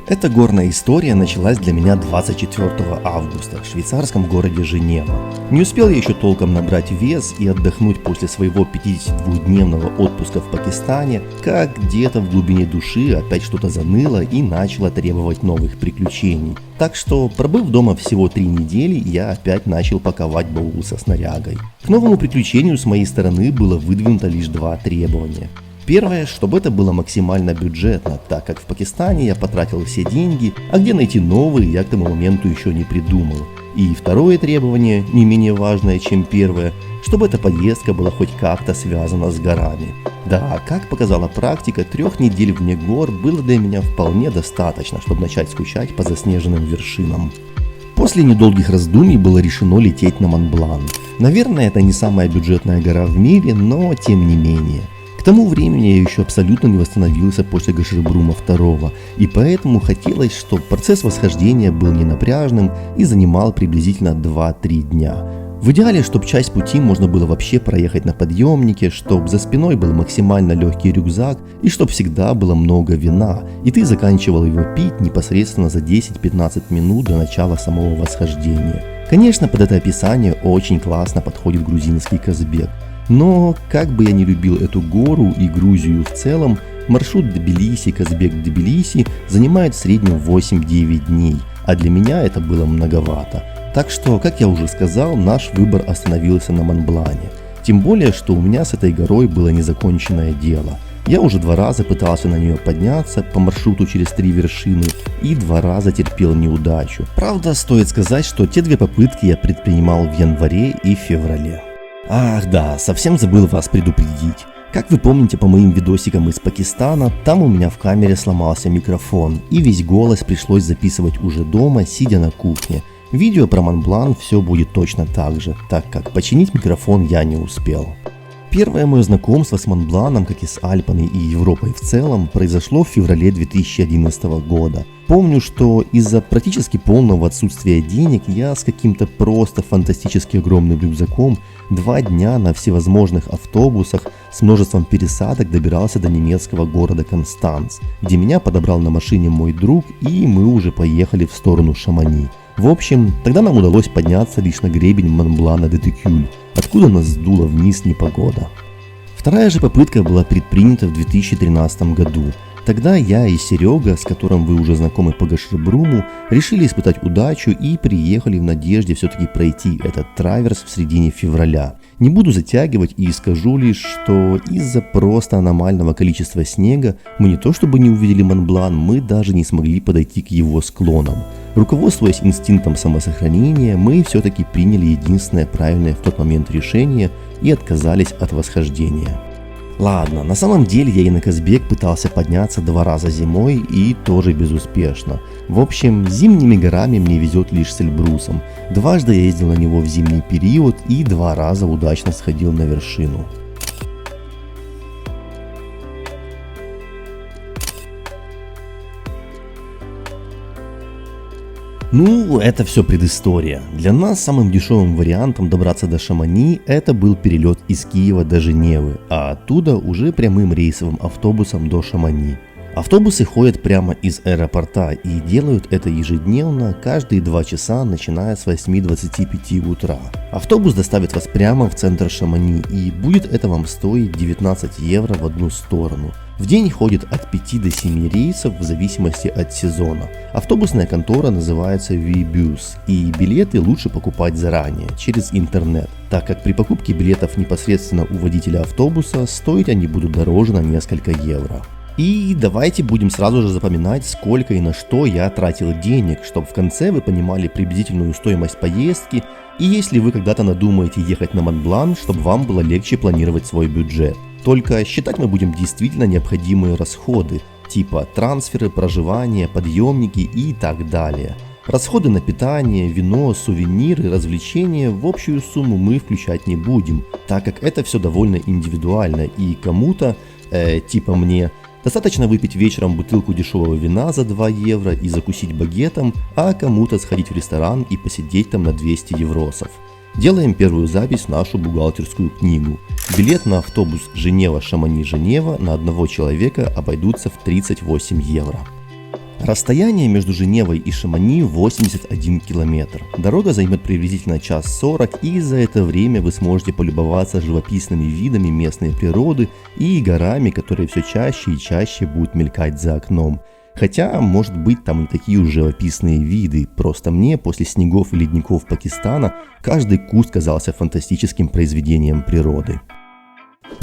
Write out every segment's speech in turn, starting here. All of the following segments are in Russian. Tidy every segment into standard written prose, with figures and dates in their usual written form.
Эта горная история началась для меня 24 августа в швейцарском городе Женева. Не успел я еще толком набрать вес и отдохнуть после своего 52-дневного отпуска в Пакистане, как где-то в глубине души опять что-то заныло и начало требовать новых приключений. Так что, пробыв дома всего 3 недели, я опять начал паковать баул со снарягой. К новому приключению с моей стороны было выдвинуто лишь 2 требования. Первое, чтобы это было максимально бюджетно, так как в Пакистане я потратил все деньги, а где найти новые я к тому моменту еще не придумал. И второе требование, не менее важное, чем первое, чтобы эта поездка была хоть как-то связана с горами. Да, как показала практика, 3 недель вне гор было для меня вполне достаточно, чтобы начать скучать по заснеженным вершинам. После недолгих раздумий было решено лететь на Монблан. Наверное, это не самая бюджетная гора в мире, но тем не менее. К тому времени я еще абсолютно не восстановился после Гашербрума II, и поэтому хотелось, чтобы процесс восхождения был ненапряжным и занимал приблизительно 2-3 дня. В идеале, чтобы часть пути можно было вообще проехать на подъемнике, чтобы за спиной был максимально легкий рюкзак и чтобы всегда было много вина, и ты заканчивал его пить непосредственно за 10-15 минут до начала самого восхождения. Конечно, под это описание очень классно подходит грузинский Казбек. Но, как бы я не любил эту гору и Грузию в целом, маршрут Тбилиси-Казбек-Тбилиси занимает в среднем 8-9 дней, а для меня это было многовато. Так что, как я уже сказал, наш выбор остановился на Монблане. Тем более, что у меня с этой горой было незаконченное дело. Я уже 2 раза пытался на нее подняться по маршруту через 3 вершины и 2 раза терпел неудачу. Правда, стоит сказать, что те 2 попытки я предпринимал в январе и феврале. Ах да, совсем забыл вас предупредить. Как вы помните по моим видосикам из Пакистана, там у меня в камере сломался микрофон, и весь голос пришлось записывать уже дома, сидя на кухне. В видео про Монблан все будет точно так же, так как починить микрофон я не успел. Первое мое знакомство с Монбланом, как и с Альпами и Европой в целом, произошло в феврале 2011 года. Помню, что из-за практически полного отсутствия денег я с каким-то просто фантастически огромным рюкзаком 2 дня на всевозможных автобусах с множеством пересадок добирался до немецкого города Констанц, где меня подобрал на машине мой друг, и мы уже поехали в сторону Шамани. В общем, тогда нам удалось подняться лишь на гребень Монблана де Текюль, откуда нас сдуло вниз непогода. Вторая же попытка была предпринята в 2013 году. Тогда я и Серега, с которым вы уже знакомы по Гашербруму, решили испытать удачу и приехали в надежде все-таки пройти этот траверс в середине февраля. Не буду затягивать и скажу лишь, что из-за просто аномального количества снега мы не то чтобы не увидели Монблан, мы даже не смогли подойти к его склонам. Руководствуясь инстинктом самосохранения, мы все-таки приняли единственное правильное в тот момент решение и отказались от восхождения. Ладно, на самом деле я и на Казбек пытался подняться 2 раза зимой и тоже безуспешно. В общем, зимними горами мне везет лишь с Эльбрусом. 2 я ездил на него в зимний период и 2 раза удачно сходил на вершину. Ну, это все предыстория. Для нас самым дешевым вариантом добраться до Шамани это был перелет из Киева до Женевы, а оттуда уже прямым рейсовым автобусом до Шамани. Автобусы ходят прямо из аэропорта и делают это ежедневно, каждые 2 часа, начиная с 8:25 утра. Автобус доставит вас прямо в центр Шамани, и будет это вам стоить 19 евро в одну сторону. В день ходит от 5 до 7 рейсов в зависимости от сезона. Автобусная контора называется Вибюс, и билеты лучше покупать заранее, через интернет, так как при покупке билетов непосредственно у водителя автобуса стоить они будут дороже на несколько евро. И давайте будем сразу же запоминать, сколько и на что я тратил денег, чтобы в конце вы понимали приблизительную стоимость поездки, и если вы когда-то надумаете ехать на Монблан, чтобы вам было легче планировать свой бюджет. Только считать мы будем действительно необходимые расходы, типа трансферы, проживание, подъемники и так далее. Расходы на питание, вино, сувениры, развлечения в общую сумму мы включать не будем, так как это все довольно индивидуально, и кому-то, типа мне, достаточно выпить вечером бутылку дешевого вина за 2 евро и закусить багетом, а кому-то сходить в ресторан и посидеть там на 200 евросов. Делаем первую запись в нашу бухгалтерскую книгу. Билет на автобус Женева-Шамани-Женева на одного человека обойдутся в 38 евро. Расстояние между Женевой и Шамани 81 километр. Дорога займет приблизительно час 40, и за это время вы сможете полюбоваться живописными видами местной природы и горами, которые все чаще и чаще будут мелькать за окном. Хотя, может быть, там и такие уже живописные виды, просто мне после снегов и ледников Пакистана каждый куст казался фантастическим произведением природы.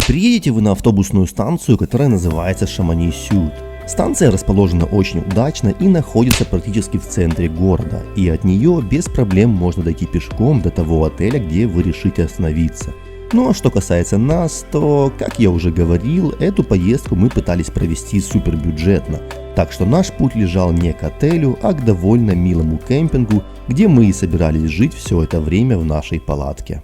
Приедете вы на автобусную станцию, которая называется Шамани-Сюд. Станция расположена очень удачно и находится практически в центре города, и от нее без проблем можно дойти пешком до того отеля, где вы решите остановиться. Ну а что касается нас, то, как я уже говорил, эту поездку мы пытались провести супербюджетно, так что наш путь лежал не к отелю, а к довольно милому кемпингу, где мы и собирались жить все это время в нашей палатке.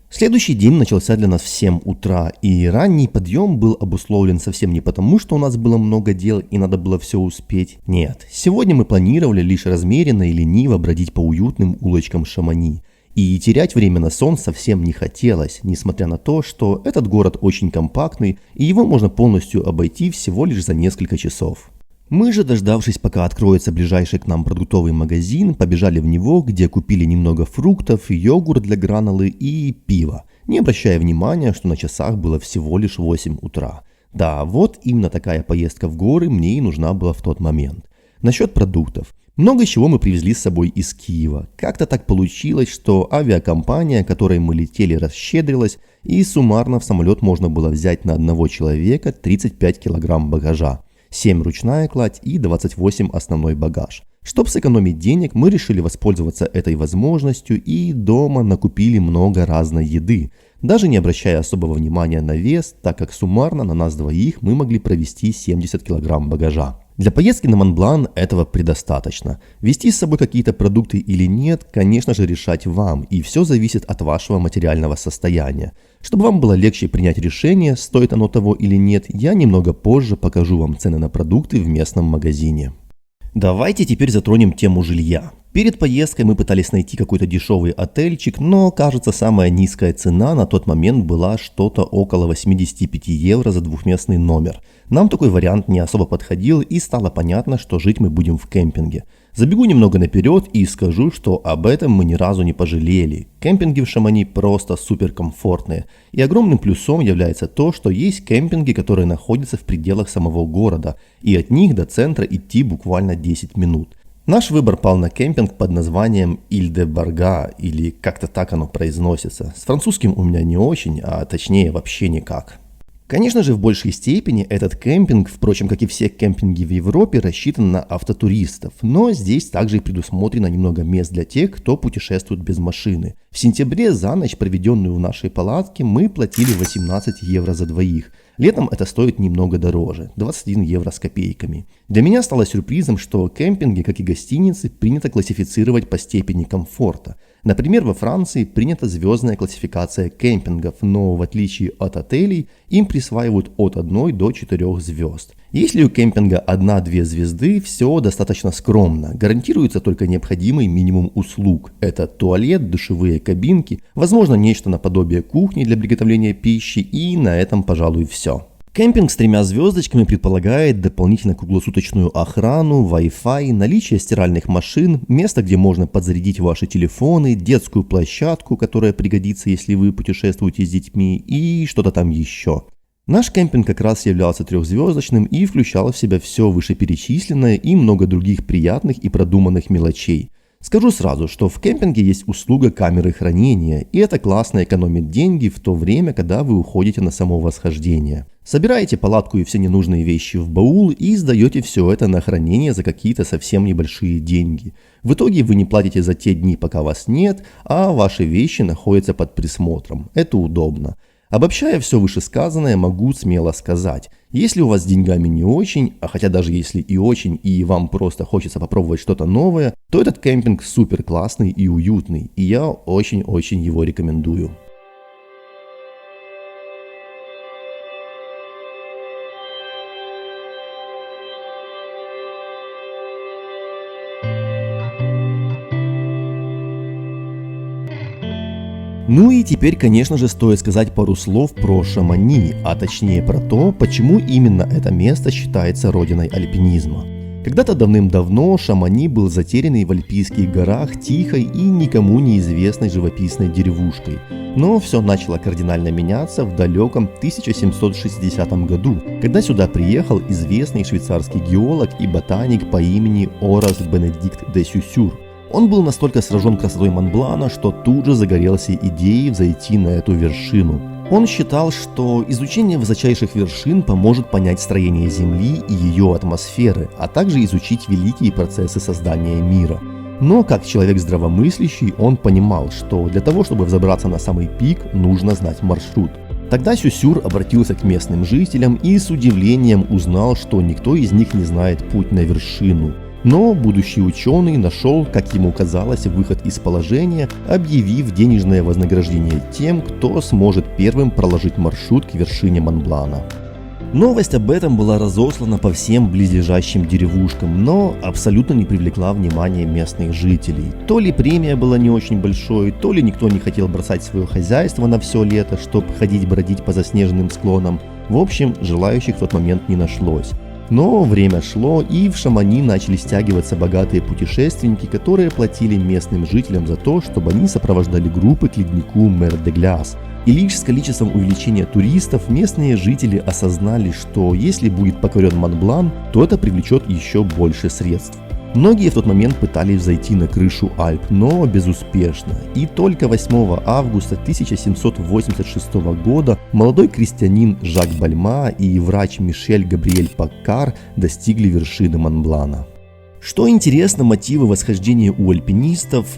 Следующий день начался для нас в 7 утра, и ранний подъем был обусловлен совсем не потому, что у нас было много дел и надо было все успеть. Нет, сегодня мы планировали лишь размеренно и лениво бродить по уютным улочкам Шамани. И терять время на сон совсем не хотелось, несмотря на то, что этот город очень компактный, и его можно полностью обойти всего лишь за несколько часов. Мы же, дождавшись, пока откроется ближайший к нам продуктовый магазин, побежали в него, где купили немного фруктов, йогурт для гранулы и пиво, не обращая внимания, что на часах было всего лишь 8 утра. Да, вот именно такая поездка в горы мне и нужна была в тот момент. Насчет продуктов. Много чего мы привезли с собой из Киева. Как-то так получилось, что авиакомпания, которой мы летели, расщедрилась, и суммарно в самолет можно было взять на одного человека 35 килограмм багажа. 7 ручная кладь и 28 основной багаж. Чтобы сэкономить денег, мы решили воспользоваться этой возможностью и дома накупили много разной еды, даже не обращая особого внимания на вес, так как суммарно на нас двоих мы могли провести 70 килограмм багажа. Для поездки на Монблан этого предостаточно. Везти с собой какие-то продукты или нет, конечно же, решать вам, и все зависит от вашего материального состояния. Чтобы вам было легче принять решение, стоит оно того или нет, я немного позже покажу вам цены на продукты в местном магазине. Давайте теперь затронем тему жилья. Перед поездкой мы пытались найти какой-то дешевый отельчик, но, кажется, самая низкая цена на тот момент была что-то около 85 евро за двухместный номер. Нам такой вариант не особо подходил, и стало понятно, что жить мы будем в кемпинге. Забегу немного наперед и скажу, что об этом мы ни разу не пожалели. Кемпинги в Шамани просто суперкомфортные. И огромным плюсом является то, что есть кемпинги, которые находятся в пределах самого города, и от них до центра идти буквально 10 минут. Наш выбор пал на кемпинг под названием Иль-де-Барга, или как-то так оно произносится. С французским у меня не очень, а точнее вообще никак. Конечно же, в большей степени этот кемпинг, впрочем, как и все кемпинги в Европе, рассчитан на автотуристов, но здесь также и предусмотрено немного мест для тех, кто путешествует без машины. В сентябре за ночь, проведенную в нашей палатке, мы платили 18 евро за двоих. Летом это стоит немного дороже, 21 евро с копейками. Для меня стало сюрпризом, что кемпинги, как и гостиницы, принято классифицировать по степени комфорта. Например, во Франции принята звездная классификация кемпингов, но в отличие от отелей, им присваивают от 1 до 4 звезд. Если у кемпинга 1-2 звезды, все достаточно скромно. Гарантируется только необходимый минимум услуг. Это туалет, душевые кабинки, возможно нечто наподобие кухни для приготовления пищи, и на этом, пожалуй, все. Кемпинг с 3 звездочками предполагает дополнительно круглосуточную охрану, Wi-Fi, наличие стиральных машин, место, где можно подзарядить ваши телефоны, детскую площадку, которая пригодится, если вы путешествуете с детьми, и что-то там еще. Наш кемпинг как раз являлся 3-звездочным и включал в себя все вышеперечисленное и много других приятных и продуманных мелочей. Скажу сразу, что в кемпинге есть услуга камеры хранения, и это классно экономит деньги в то время, когда вы уходите на само восхождение. Собираете палатку и все ненужные вещи в баул и сдаете все это на хранение за какие-то совсем небольшие деньги. В итоге вы не платите за те дни, пока вас нет, а ваши вещи находятся под присмотром. Это удобно. Обобщая все вышесказанное, могу смело сказать, если у вас с деньгами не очень, а хотя даже если и очень, и вам просто хочется попробовать что-то новое, то этот кемпинг супер классный и уютный, и я очень-очень его рекомендую. Ну и теперь, конечно же, стоит сказать пару слов про Шамани, а точнее про то, почему именно это место считается родиной альпинизма. Когда-то давным-давно Шамани был затерянный в Альпийских горах тихой и никому неизвестной живописной деревушкой. Но все начало кардинально меняться в далеком 1760 году, когда сюда приехал известный швейцарский геолог и ботаник по имени Орас Бенедикт де Сюсюр. Он был настолько сражен красотой Монблана, что тут же загорелся идеей взойти на эту вершину. Он считал, что изучение высочайших вершин поможет понять строение Земли и ее атмосферы, а также изучить великие процессы создания мира. Но как человек здравомыслящий, он понимал, что для того, чтобы взобраться на самый пик, нужно знать маршрут. Тогда Сюсюр обратился к местным жителям и с удивлением узнал, что никто из них не знает путь на вершину. Но будущий ученый нашел, как ему казалось, выход из положения, объявив денежное вознаграждение тем, кто сможет первым проложить маршрут к вершине Монблана. Новость об этом была разослана по всем близлежащим деревушкам, но абсолютно не привлекла внимания местных жителей. То ли премия была не очень большой, то ли никто не хотел бросать свое хозяйство на все лето, чтобы ходить-бродить по заснеженным склонам. В общем, желающих в тот момент не нашлось. Но время шло, и в Шамани начали стягиваться богатые путешественники, которые платили местным жителям за то, чтобы они сопровождали группы к леднику Мер-де-Гляс. И лишь с количеством увеличения туристов местные жители осознали, что если будет покорен Монблан, то это привлечет еще больше средств. Многие в тот момент пытались взойти на крышу Альп, но безуспешно. И только 8 августа 1786 года молодой крестьянин Жак Бальма и врач Мишель Габриэль Паккар достигли вершины Монблана. Что интересно, мотивы восхождения у альпинистов,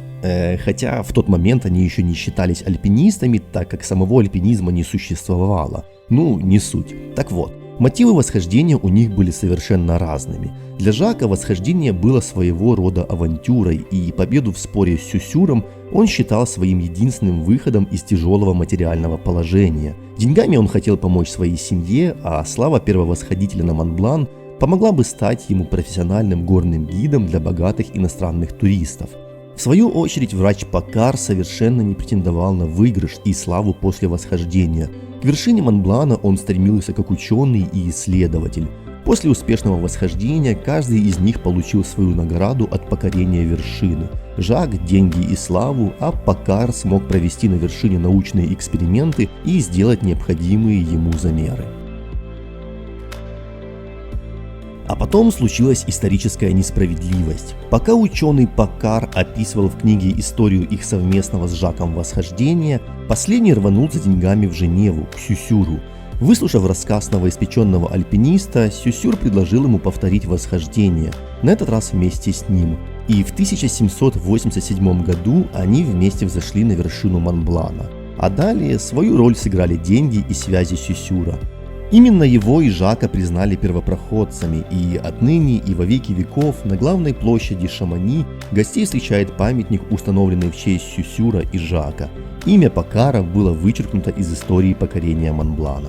хотя в тот момент они еще не считались альпинистами, так как самого альпинизма не существовало. Не суть. Так вот. Мотивы восхождения у них были совершенно разными. Для Жака восхождение было своего рода авантюрой, и победу в споре с Сюсюром он считал своим единственным выходом из тяжелого материального положения. Деньгами он хотел помочь своей семье, а слава первовосходителя на Монблан помогла бы стать ему профессиональным горным гидом для богатых иностранных туристов. В свою очередь врач Паккар совершенно не претендовал на выигрыш и славу после восхождения. К вершине Монблана он стремился как ученый и исследователь. После успешного восхождения каждый из них получил свою награду от покорения вершины. Жак – деньги и славу, а Паккар смог провести на вершине научные эксперименты и сделать необходимые ему замеры. А потом случилась историческая несправедливость. Пока ученый Паккар описывал в книге историю их совместного с Жаком восхождения, последний рванул за деньгами в Женеву, к Сюсюру. Выслушав рассказ новоиспеченного альпиниста, Сюсюр предложил ему повторить восхождение, на этот раз вместе с ним. И в 1787 году они вместе взошли на вершину Монблана. А далее свою роль сыграли деньги и связи Сюсюра. Именно его и Жака признали первопроходцами, и отныне и во веки веков на главной площади Шамани гостей встречает памятник, установленный в честь Сюсюра и Жака. Имя Паккара было вычеркнуто из истории покорения Монблана.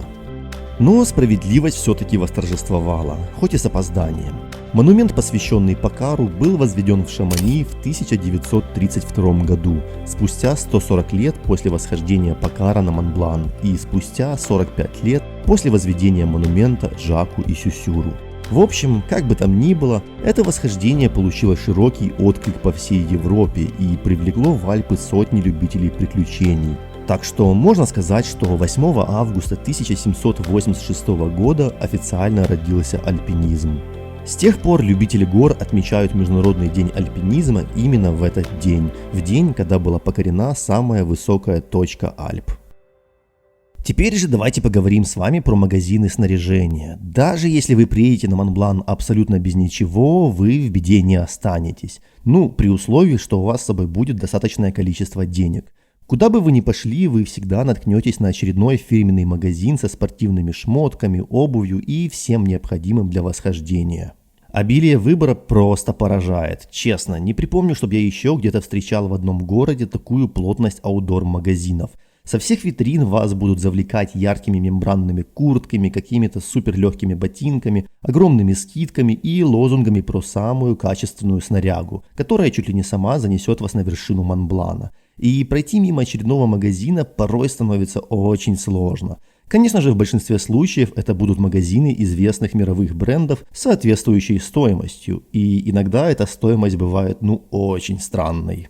Но справедливость все-таки восторжествовала, хоть и с опозданием. Монумент, посвященный Паккару, был возведен в Шамани в 1932 году, спустя 140 лет после восхождения Паккара на Монблан и спустя 45 лет после возведения монумента Жаку и Сюсюру. В общем, как бы там ни было, это восхождение получило широкий отклик по всей Европе и привлекло в Альпы сотни любителей приключений. Так что можно сказать, что 8 августа 1786 года официально родился альпинизм. С тех пор любители гор отмечают Международный день альпинизма именно в этот день, в день, когда была покорена самая высокая точка Альп. Теперь же давайте поговорим с вами про магазины снаряжения. Даже если вы приедете на Монблан абсолютно без ничего, вы в беде не останетесь. При условии, что у вас с собой будет достаточное количество денег. Куда бы вы ни пошли, вы всегда наткнетесь на очередной фирменный магазин со спортивными шмотками, обувью и всем необходимым для восхождения. Обилие выбора просто поражает. Честно, не припомню, чтобы я еще где-то встречал в одном городе такую плотность аутдор-магазинов. Со всех витрин вас будут завлекать яркими мембранными куртками, какими-то суперлегкими ботинками, огромными скидками и лозунгами про самую качественную снарягу, которая чуть ли не сама занесет вас на вершину Монблана. И пройти мимо очередного магазина порой становится очень сложно. Конечно же, в большинстве случаев это будут магазины известных мировых брендов с соответствующей стоимостью, и иногда эта стоимость бывает очень странной.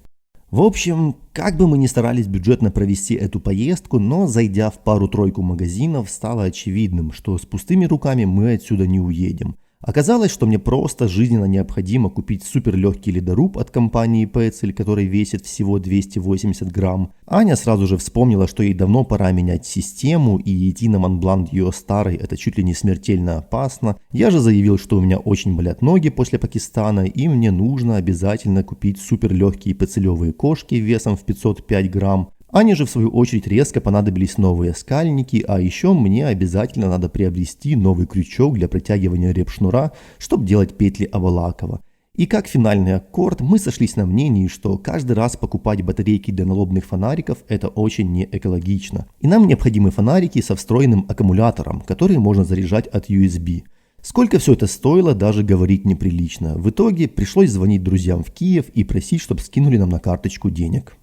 В общем, как бы мы ни старались бюджетно провести эту поездку, но зайдя в пару-тройку магазинов, стало очевидным, что с пустыми руками мы отсюда не уедем. Оказалось, что мне просто жизненно необходимо купить суперлегкий ледоруб от компании Petzl, который весит всего 280 грамм. Аня сразу же вспомнила, что ей давно пора менять систему, и идти на Монблан ее старой это чуть ли не смертельно опасно. Я же заявил, что у меня очень болят ноги после Пакистана, и мне нужно обязательно купить суперлегкие пецелевые кошки весом в 505 грамм. Ане же в свою очередь резко понадобились новые скальники, а еще мне обязательно надо приобрести новый крючок для протягивания репшнура, чтобы делать петли Авалакова. И как финальный аккорд мы сошлись на мнении, что каждый раз покупать батарейки для налобных фонариков это очень не экологично. И нам необходимы фонарики со встроенным аккумулятором, которые можно заряжать от USB. Сколько все это стоило, даже говорить неприлично. В итоге пришлось звонить друзьям в Киев и просить, чтобы скинули нам на карточку денег.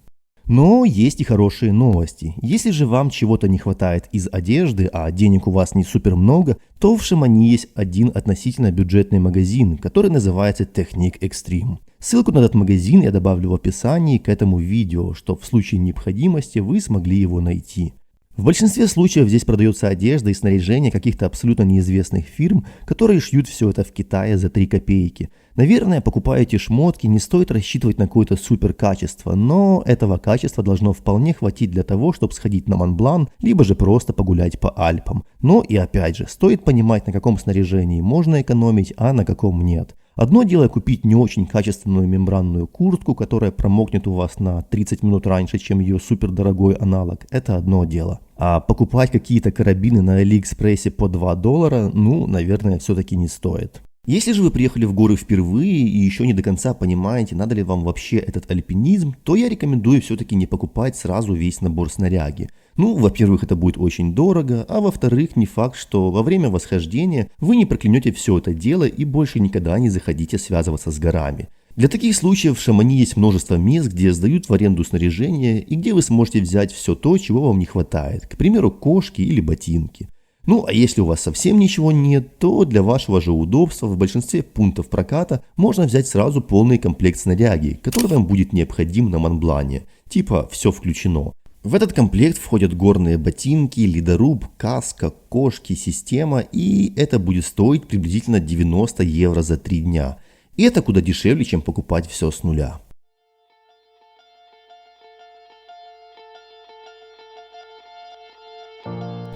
Но есть и хорошие новости. Если же вам чего-то не хватает из одежды, а денег у вас не супер много, то в Шамани есть один относительно бюджетный магазин, который называется Technique Extreme. Ссылку на этот магазин я добавлю в описании к этому видео, чтобы в случае необходимости вы смогли его найти. В большинстве случаев здесь продается одежда и снаряжение каких-то абсолютно неизвестных фирм, которые шьют все это в Китае за 3 копейки. Наверное, покупая эти шмотки, не стоит рассчитывать на какое-то супер качество, но этого качества должно вполне хватить для того, чтобы сходить на Монблан, либо же просто погулять по Альпам. Но и опять же, стоит понимать, на каком снаряжении можно экономить, а на каком нет. Одно дело купить не очень качественную мембранную куртку, которая промокнет у вас на 30 минут раньше, чем ее супердорогой аналог. Это одно дело. А покупать какие-то карабины на Алиэкспрессе по $2, наверное, все-таки не стоит. Если же вы приехали в горы впервые и еще не до конца понимаете, надо ли вам вообще этот альпинизм, то я рекомендую все-таки не покупать сразу весь набор снаряги. Во-первых, это будет очень дорого, а во-вторых, не факт, что во время восхождения вы не проклянете все это дело и больше никогда не захотите связываться с горами. Для таких случаев в Шамани есть множество мест, где сдают в аренду снаряжение и где вы сможете взять все то, чего вам не хватает, к примеру, кошки или ботинки. А если у вас совсем ничего нет, то для вашего же удобства в большинстве пунктов проката можно взять сразу полный комплект снаряги, который вам будет необходим на Монблане, типа все включено. В этот комплект входят горные ботинки, ледоруб, каска, кошки, система, и это будет стоить приблизительно 90 евро за 3 дня. И это куда дешевле, чем покупать все с нуля.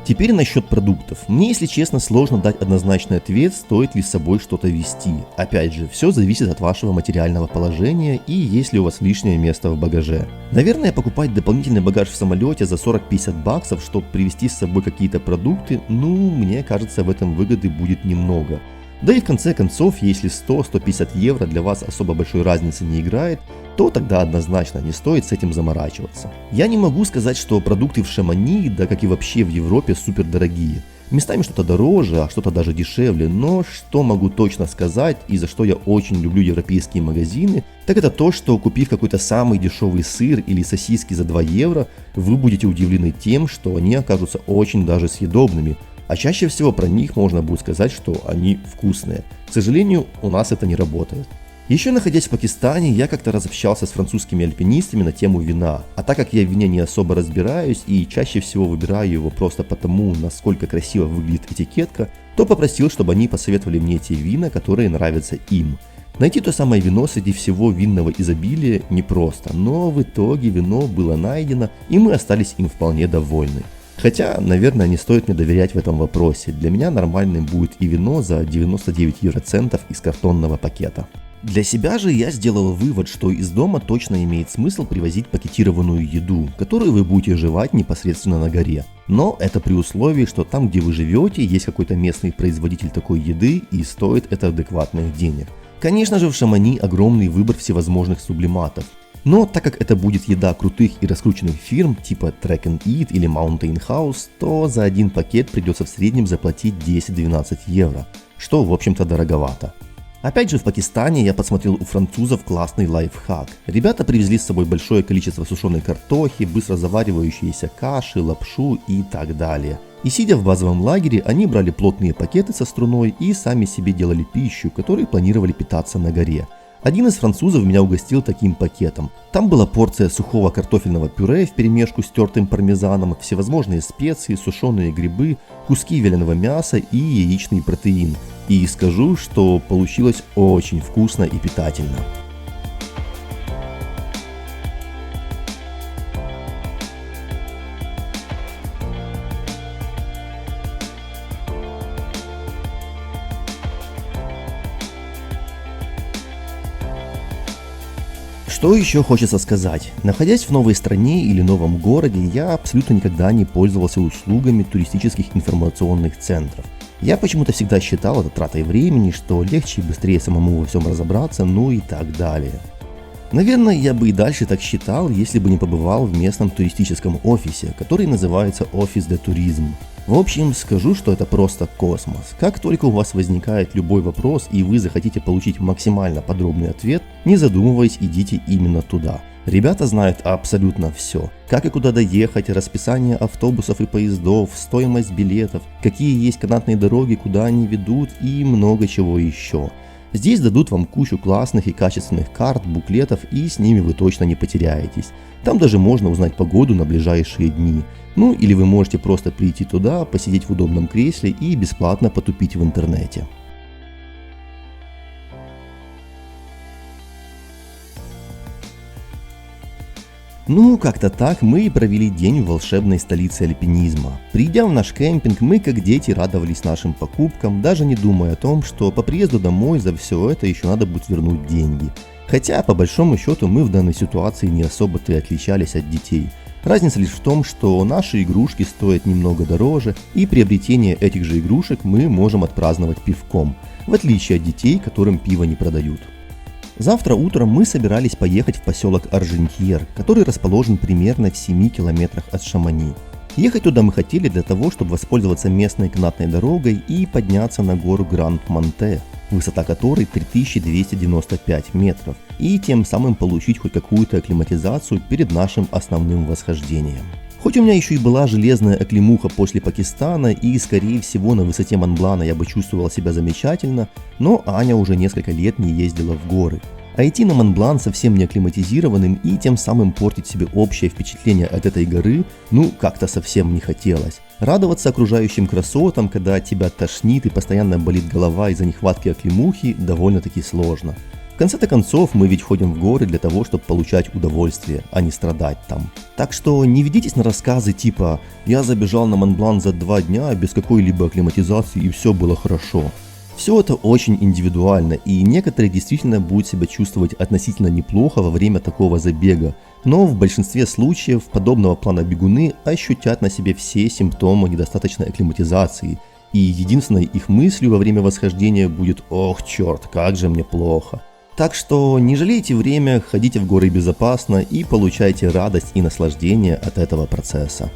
Теперь насчет продуктов. Мне, если честно, сложно дать однозначный ответ, стоит ли с собой что-то везти. Опять же, все зависит от вашего материального положения и есть ли у вас лишнее место в багаже. Наверное, покупать дополнительный багаж в самолете за 40-50 баксов, чтобы привезти с собой какие-то продукты, мне кажется, в этом выгоды будет немного. Да и в конце концов, если 100-150 евро для вас особо большой разницы не играет, то тогда однозначно не стоит с этим заморачиваться. Я не могу сказать, что продукты в Шамани, да как и вообще в Европе, супер дорогие. Местами что-то дороже, а что-то даже дешевле, но что могу точно сказать и за что я очень люблю европейские магазины, так это то, что купив какой-то самый дешевый сыр или сосиски за 2 евро, вы будете удивлены тем, что они окажутся очень даже съедобными. А чаще всего про них можно будет сказать, что они вкусные. К сожалению, у нас это не работает. Еще находясь в Пакистане, я как-то раз общался с французскими альпинистами на тему вина. А так как я в вине не особо разбираюсь и чаще всего выбираю его просто потому, насколько красиво выглядит этикетка, то попросил, чтобы они посоветовали мне те вина, которые нравятся им. Найти то самое вино среди всего винного изобилия непросто, но в итоге вино было найдено, и мы остались им вполне довольны. Хотя, наверное, не стоит мне доверять в этом вопросе. Для меня нормальным будет и вино за 99 евроцентов из картонного пакета. Для себя же я сделал вывод, что из дома точно имеет смысл привозить пакетированную еду, которую вы будете жевать непосредственно на горе. Но это при условии, что там, где вы живете, есть какой-то местный производитель такой еды и стоит это адекватных денег. Конечно же, в Шамани огромный выбор всевозможных сублиматов. Но так как это будет еда крутых и раскрученных фирм типа Track and Eat или Mountain House, то за один пакет придется в среднем заплатить 10-12 евро, что в общем-то дороговато. Опять же в Пакистане я посмотрел у французов классный лайфхак. Ребята привезли с собой большое количество сушеной картохи, быстро заваривающиеся каши, лапшу и так далее. И сидя в базовом лагере, они брали плотные пакеты со струной и сами себе делали пищу, которой планировали питаться на горе. Один из французов меня угостил таким пакетом. Там была порция сухого картофельного пюре вперемешку с тертым пармезаном, всевозможные специи, сушеные грибы, куски вяленого мяса и яичный протеин. И скажу, что получилось очень вкусно и питательно. Что еще хочется сказать? Находясь в новой стране или новом городе, я абсолютно никогда не пользовался услугами туристических информационных центров. Я почему-то всегда считал это тратой времени, что легче и быстрее самому во всем разобраться, ну и так далее. Наверное, я бы и дальше так считал, если бы не побывал в местном туристическом офисе, который называется Офис де Туризм. В общем, скажу, что это просто космос. Как только у вас возникает любой вопрос и вы захотите получить максимально подробный ответ, не задумываясь, идите именно туда. Ребята знают абсолютно все. Как и куда доехать, расписание автобусов и поездов, стоимость билетов, какие есть канатные дороги, куда они ведут и много чего еще. Здесь дадут вам кучу классных и качественных карт, буклетов, и с ними вы точно не потеряетесь. Там даже можно узнать погоду на ближайшие дни. Ну или вы можете просто прийти туда, посидеть в удобном кресле и бесплатно потупить в интернете. Ну, как-то так мы и провели день в волшебной столице альпинизма. Придя в наш кемпинг, мы как дети радовались нашим покупкам, даже не думая о том, что по приезду домой за все это еще надо будет вернуть деньги. Хотя, по большому счету, мы в данной ситуации не особо-то и отличались от детей. Разница лишь в том, что наши игрушки стоят немного дороже, и приобретение этих же игрушек мы можем отпраздновать пивком, в отличие от детей, которым пиво не продают. Завтра утром мы собирались поехать в поселок Аржентьер, который расположен примерно в 7 километрах от Шамани. Ехать туда мы хотели для того, чтобы воспользоваться местной канатной дорогой и подняться на гору Гранд-Монте, высота которой 3295 метров, и тем самым получить хоть какую-то акклиматизацию перед нашим основным восхождением. Хоть у меня еще и была железная оклемуха после Пакистана, и скорее всего на высоте Монблана я бы чувствовал себя замечательно, но Аня уже несколько лет не ездила в горы. А идти на Монблан совсем не акклиматизированным и тем самым портить себе общее впечатление от этой горы, ну как-то совсем не хотелось. Радоваться окружающим красотам, когда тебя тошнит и постоянно болит голова из-за нехватки оклемухи, довольно-таки сложно. В конце-то концов, мы ведь ходим в горы для того, чтобы получать удовольствие, а не страдать там. Так что не ведитесь на рассказы типа «я забежал на Монблан за 2 дня без какой-либо акклиматизации и все было хорошо». Все это очень индивидуально, и некоторые действительно будут себя чувствовать относительно неплохо во время такого забега, но в большинстве случаев подобного плана бегуны ощутят на себе все симптомы недостаточной акклиматизации, и единственной их мыслью во время восхождения будет «ох, черт, как же мне плохо». Так что не жалейте время, ходите в горы безопасно и получайте радость и наслаждение от этого процесса.